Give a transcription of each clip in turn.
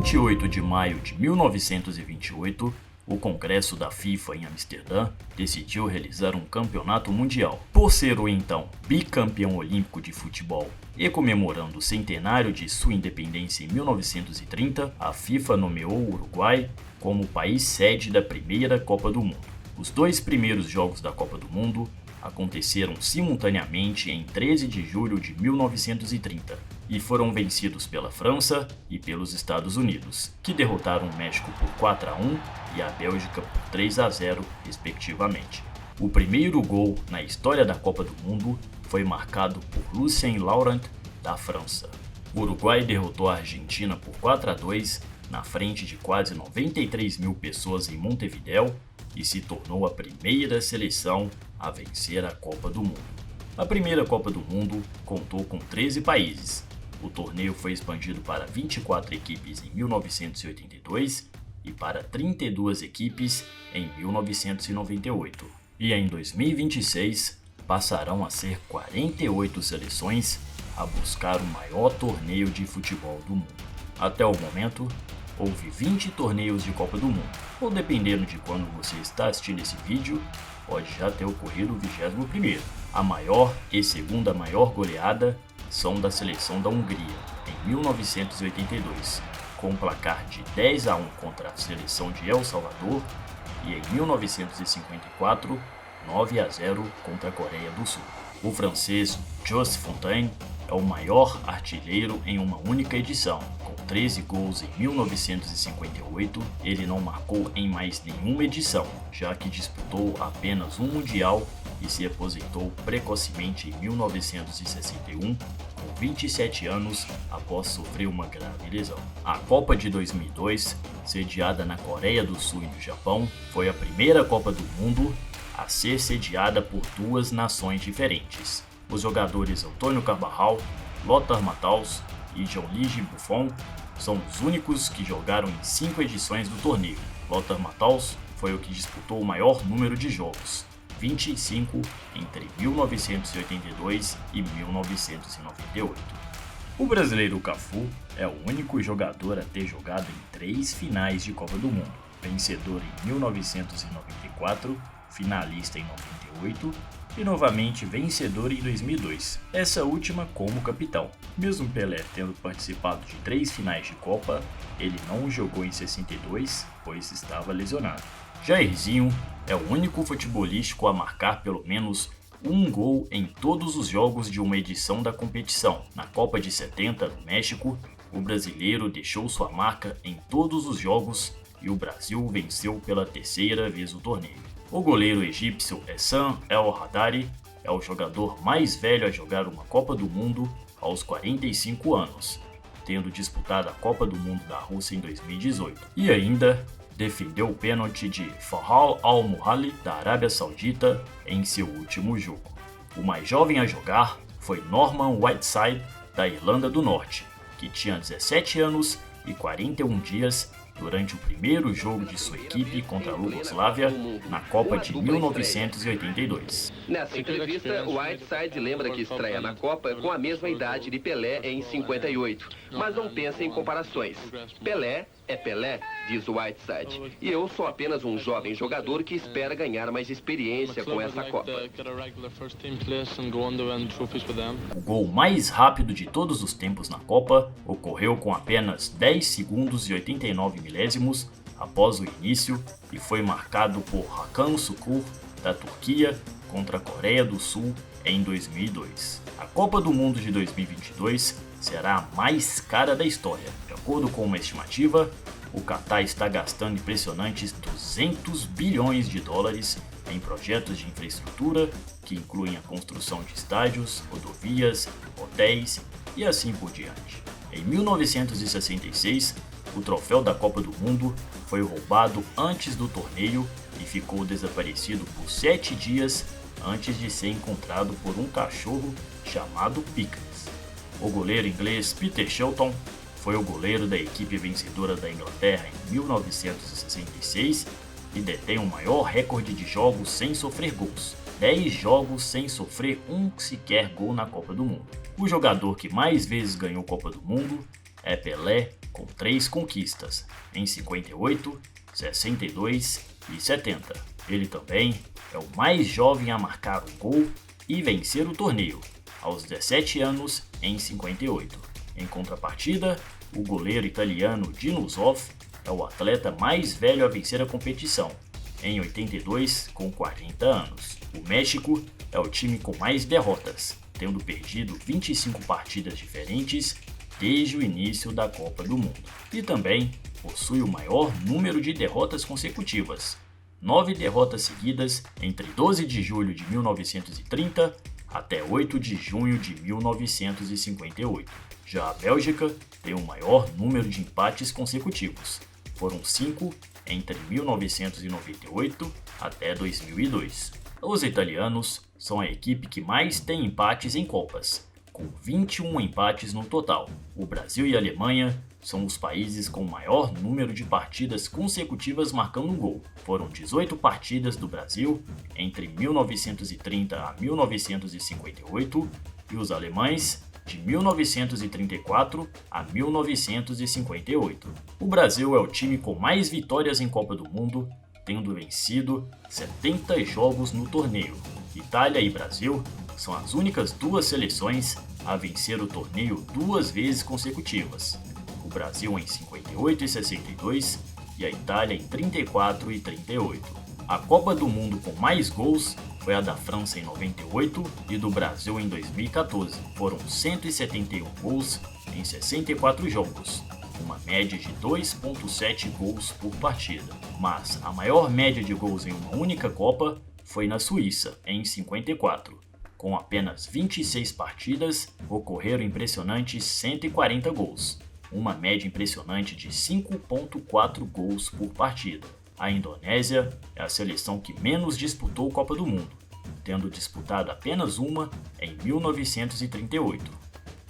28 de maio de 1928, o Congresso da FIFA em Amsterdã decidiu realizar um campeonato mundial. Por ser o então bicampeão olímpico de futebol e comemorando o centenário de sua independência em 1930, a FIFA nomeou o Uruguai como país sede da primeira Copa do Mundo. Os dois primeiros jogos da Copa do Mundo aconteceram simultaneamente em 13 de julho de 1930 e foram vencidos pela França e pelos Estados Unidos, que derrotaram o México por 4-1 e a Bélgica por 3-0, respectivamente. O primeiro gol na história da Copa do Mundo foi marcado por Lucien Laurent, da França. O Uruguai derrotou a Argentina por 4-2 na frente de quase 93 mil pessoas em Montevidéu e se tornou a primeira seleção a vencer a Copa do Mundo. A primeira Copa do Mundo contou com 13 países. O torneio foi expandido para 24 equipes em 1982 e para 32 equipes em 1998. E em 2026 passarão a ser 48 seleções a buscar o maior torneio de futebol do mundo. Até o momento, houve 20 torneios de Copa do Mundo, ou dependendo de quando você está assistindo esse vídeo, pode já ter ocorrido o 21º. A maior e segunda maior goleada são da seleção da Hungria, em 1982, com um placar de 10-1 contra a seleção de El Salvador, e em 1954, 9-0 contra a Coreia do Sul. O francês Just Fontaine é o maior artilheiro em uma única edição. Com 13 gols em 1958, ele não marcou em mais nenhuma edição, já que disputou apenas um Mundial e se aposentou precocemente em 1961, com 27 anos, após sofrer uma grave lesão. A Copa de 2002, sediada na Coreia do Sul e no Japão, foi a primeira Copa do Mundo a ser sediada por duas nações diferentes. Os jogadores Antônio Carvajal, Lothar Matthaus e Gianluigi Buffon são os únicos que jogaram em 5 edições do torneio. Lothar Matthaus foi o que disputou o maior número de jogos, 25 entre 1982 e 1998. O brasileiro Cafu é o único jogador a ter jogado em 3 finais de Copa do Mundo, vencedor em 1994, finalista em 98 e novamente vencedor em 2002, essa última como capitão. Mesmo Pelé tendo participado de 3 finais de Copa, ele não jogou em 62, pois estava lesionado. Jairzinho é o único futebolístico a marcar pelo menos um gol em todos os jogos de uma edição da competição. Na Copa de 70, no México, o brasileiro deixou sua marca em todos os jogos e o Brasil venceu pela 3ª vez o torneio. O goleiro egípcio Essam El Haddadi é o jogador mais velho a jogar uma Copa do Mundo aos 45 anos, tendo disputado a Copa do Mundo da Rússia em 2018. E ainda defendeu o pênalti de Fahal Al-Muhalli da Arábia Saudita em seu último jogo. O mais jovem a jogar foi Norman Whiteside da Irlanda do Norte, que tinha 17 anos e 41 dias durante o primeiro jogo de sua equipe contra a Iugoslávia na Copa de 1982. Nessa entrevista, Whiteside lembra que estreia na Copa com a mesma idade de Pelé em 58, mas não pensa em comparações. Pelé é Pelé, diz Whiteside, e eu sou apenas um jovem jogador que espera ganhar mais experiência com essa Copa. O gol mais rápido de todos os tempos na Copa ocorreu com apenas 10 segundos e 89 milésimos após o início e foi marcado por Hakan Şükür, da Turquia, contra a Coreia do Sul em 2002. A Copa do Mundo de 2022 será a mais cara da história. De acordo com uma estimativa, o Catar está gastando impressionantes 200 bilhões de dólares em projetos de infraestrutura que incluem a construção de estádios, rodovias, hotéis e assim por diante. Em 1966, o troféu da Copa do Mundo foi roubado antes do torneio e ficou desaparecido por 7 dias antes de ser encontrado por um cachorro chamado Pickles. O goleiro inglês Peter Shilton foi o goleiro da equipe vencedora da Inglaterra em 1966 e detém o maior recorde de jogos sem sofrer gols, 10 jogos sem sofrer um sequer gol na Copa do Mundo. O jogador que mais vezes ganhou Copa do Mundo é Pelé com 3 conquistas, em 58, 62 e 70. Ele também é o mais jovem a marcar um gol e vencer o torneio, aos 17 anos em 58. Em contrapartida, o goleiro italiano Dino Zoff é o atleta mais velho a vencer a competição, em 82 com 40 anos. O México é o time com mais derrotas, tendo perdido 25 partidas diferentes desde o início da Copa do Mundo. E também possui o maior número de derrotas consecutivas, 9 derrotas seguidas entre 12 de julho de 1930 até 8 de junho de 1958. Já a Bélgica tem o maior número de empates consecutivos, foram 5 entre 1998 até 2002. Os italianos são a equipe que mais tem empates em Copas, com 21 empates no total. O Brasil e a Alemanha são os países com maior número de partidas consecutivas marcando um gol. Foram 18 partidas do Brasil entre 1930 a 1958 e os alemães de 1934 a 1958. O Brasil é o time com mais vitórias em Copa do Mundo, tendo vencido 70 jogos no torneio. Itália e Brasil são as únicas 2 seleções a vencer o torneio 2 vezes consecutivas. O Brasil em 58 e 62 e a Itália em 34 e 38. A Copa do Mundo com mais gols foi a da França em 98 e do Brasil em 2014. Foram 171 gols em 64 jogos, uma média de 2,7 gols por partida. Mas a maior média de gols em uma única Copa foi na Suíça, em 54. Com apenas 26 partidas, ocorreram impressionantes 140 gols, uma média impressionante de 5,4 gols por partida. A Indonésia é a seleção que menos disputou Copa do Mundo, tendo disputado apenas uma em 1938.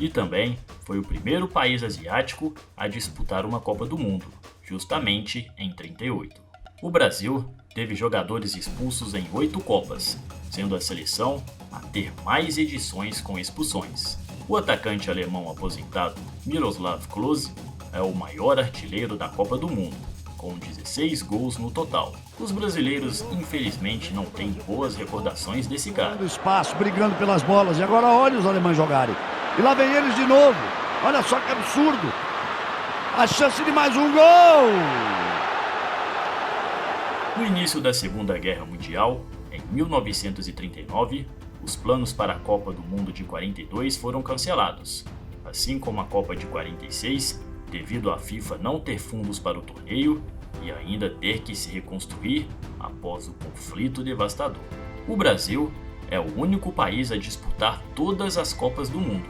E também foi o primeiro país asiático a disputar uma Copa do Mundo, justamente em 38. O Brasil teve jogadores expulsos em 8 Copas, sendo a seleção a ter mais edições com expulsões. O atacante alemão aposentado Miroslav Klose é o maior artilheiro da Copa do Mundo, com 16 gols no total. Os brasileiros, infelizmente, não têm boas recordações desse cara. Espaço, brigando pelas bolas, e agora olha os alemães jogarem. E lá vem eles de novo. Olha só que absurdo. A chance de mais um gol! No início da Segunda Guerra Mundial, em 1939, os planos para a Copa do Mundo de 42 foram cancelados, assim como a Copa de 46, devido à FIFA não ter fundos para o torneio e ainda ter que se reconstruir após o conflito devastador. O Brasil é o único país a disputar todas as Copas do Mundo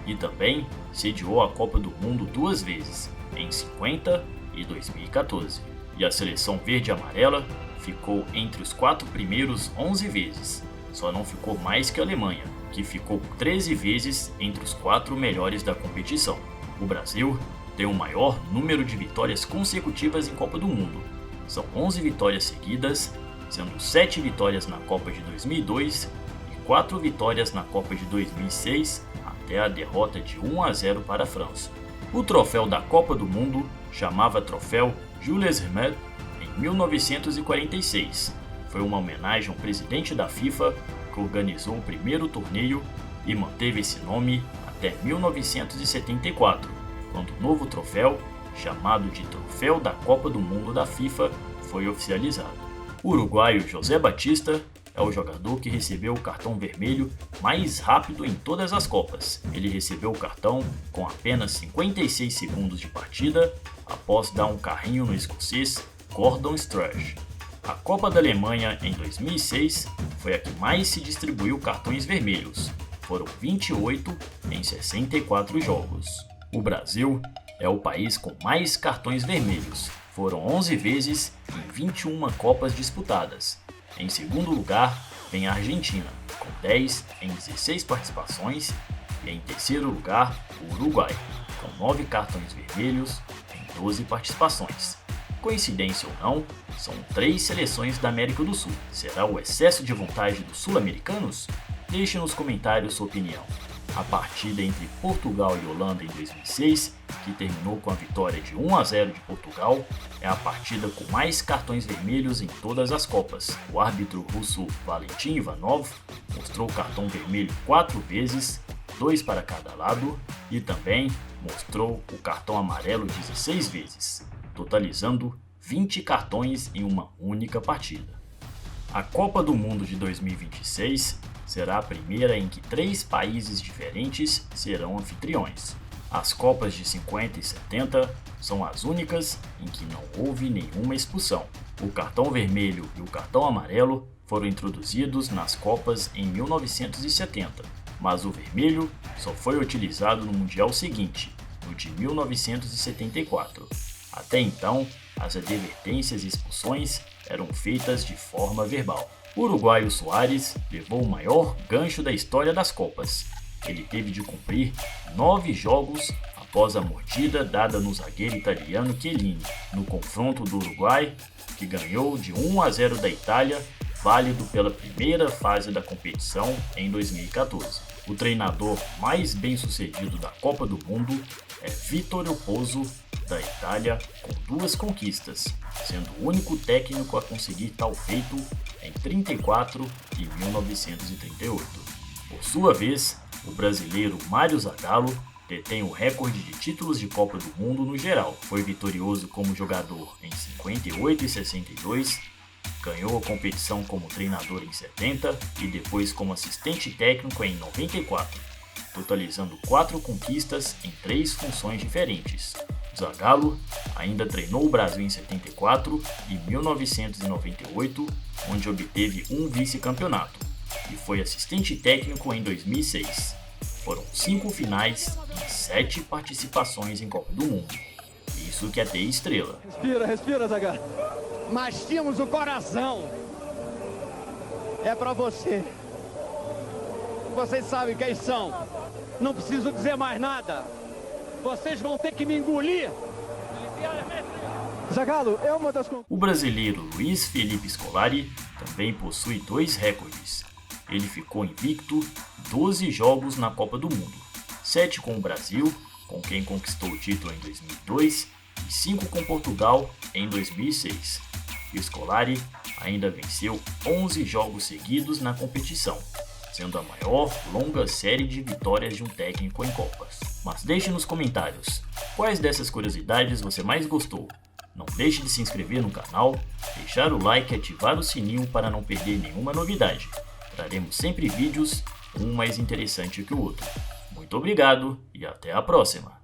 e também sediou a Copa do Mundo 2 vezes, em 50 e 2014. E a seleção verde e amarela ficou entre os 4 primeiros 11 vezes. Só não ficou mais que a Alemanha, que ficou 13 vezes entre os 4 melhores da competição. O Brasil tem o maior número de vitórias consecutivas em Copa do Mundo. São 11 vitórias seguidas, sendo 7 vitórias na Copa de 2002 e 4 vitórias na Copa de 2006, até a derrota de 1-0 para a França. O troféu da Copa do Mundo chamava Troféu Jules Rimet em 1946. Foi uma homenagem ao presidente da FIFA que organizou o primeiro torneio e manteve esse nome até 1974, quando o novo troféu, chamado de Troféu da Copa do Mundo da FIFA, foi oficializado. O uruguaio José Batista é o jogador que recebeu o cartão vermelho mais rápido em todas as Copas. Ele recebeu o cartão com apenas 56 segundos de partida, após dar um carrinho no escocês Gordon Strachan. A Copa da Alemanha em 2006 foi a que mais se distribuiu cartões vermelhos. Foram 28 em 64 jogos. O Brasil é o país com mais cartões vermelhos. Foram 11 vezes em 21 Copas disputadas. Em segundo lugar, vem a Argentina, com 10 em 16 participações. E em terceiro lugar, o Uruguai, com 9 cartões vermelhos em 12 participações. Coincidência ou não, são 3 seleções da América do Sul. Será o excesso de vontade dos sul-americanos? Deixe nos comentários sua opinião. A partida entre Portugal e Holanda em 2006, que terminou com a vitória de 1-0 de Portugal, é a partida com mais cartões vermelhos em todas as Copas. O árbitro russo Valentin Ivanov mostrou o cartão vermelho 4 vezes, 2 para cada lado, e também mostrou o cartão amarelo 16 vezes, totalizando 20 cartões em uma única partida. A Copa do Mundo de 2026 será a primeira em que 3 países diferentes serão anfitriões. As Copas de 50 e 70 são as únicas em que não houve nenhuma expulsão. O cartão vermelho e o cartão amarelo foram introduzidos nas Copas em 1970, mas o vermelho só foi utilizado no Mundial seguinte, no de 1974. Até então, as advertências e expulsões eram feitas de forma verbal. O uruguaio Soares levou o maior gancho da história das Copas. Ele teve de cumprir 9 jogos após a mordida dada no zagueiro italiano Chiellini, no confronto do Uruguai, que ganhou de 1-0 da Itália, válido pela primeira fase da competição em 2014. O treinador mais bem-sucedido da Copa do Mundo é Vittorio Pozzo, da Itália, com 2 conquistas, sendo o único técnico a conseguir tal feito em 34 e 1938. Por sua vez, o brasileiro Mário Zagallo detém o recorde de títulos de Copa do Mundo no geral. Foi vitorioso como jogador em 58 e 62, ganhou a competição como treinador em 70 e depois como assistente técnico em 94, totalizando 4 conquistas em 3 funções diferentes. Zagallo ainda treinou o Brasil em 74 e 1998, onde obteve um vice-campeonato, e foi assistente técnico em 2006. Foram 5 finais e 7 participações em Copa do Mundo. Isso que é ter estrela. Respira, Zagallo. Mas tínhamos o coração. É pra você. Vocês sabem quem são. Não preciso dizer mais nada. Vocês vão ter que me engolir. Zagallo é uma das... O brasileiro Luiz Felipe Scolari também possui 2 recordes. Ele ficou invicto 12 jogos na Copa do Mundo, 7 com o Brasil, com quem conquistou o título em 2002, e 5 com Portugal em 2006. E o Scolari ainda venceu 11 jogos seguidos na competição, sendo a maior longa série de vitórias de um técnico em Copas. Mas deixe nos comentários, quais dessas curiosidades você mais gostou? Não deixe de se inscrever no canal, deixar o like e ativar o sininho para não perder nenhuma novidade. Traremos sempre vídeos, um mais interessante que o outro. Muito obrigado e até a próxima!